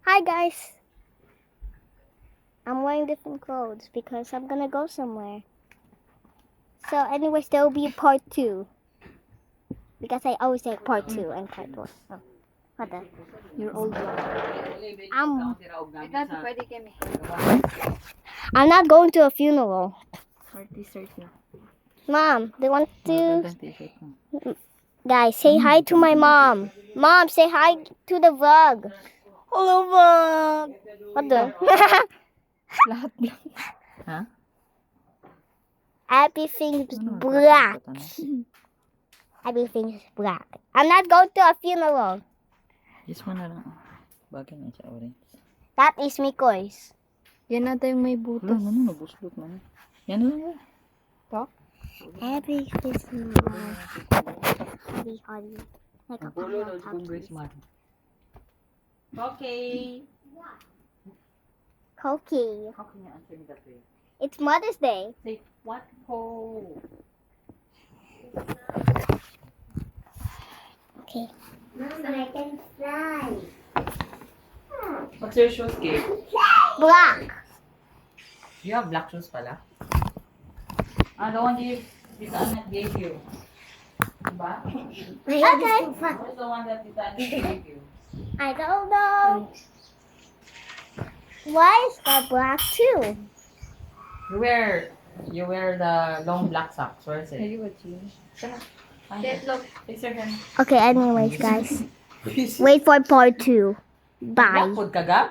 Hi guys. I'm wearing different clothes because I'm gonna go somewhere. So anyways, there will be part 2. Because I always say part 2 and part 1. Oh, what the? You're old. I'm Dati pwede kami. not going to a funeral. Or t-shirt na. Mom, they want to... Magandang t-shirt mo. Guys, say hi to my mom. Mom, say hi to the vlog. Hello, vlog! What the? Lahat lang. Ha? Everything's black. Everything's black. I'm not going to a funeral. Just one na lang. Bagay na siya orange. That is Mikoy's. Yan na tayong may butas. Ano, nabuslot man. Yan na lang. To? Every Christmas. Happy holiday. Like a Congressman. Okay. Cookie. How can you answer me that way? It's Mother's Day. Say, what ho? Okay. Mom, I can fly. What's your shoes, Gabe? Black. You have black shoes pala? The one Tita Annette gave you. Diba? Okay. What's the one that Tita Annette gave you? I don't know. Why is that black too? You wear the long black socks. Where is it? Look. Fix your hand. Okay, anyways, guys. Wait for part 2. Bye. Black food ka, Gab?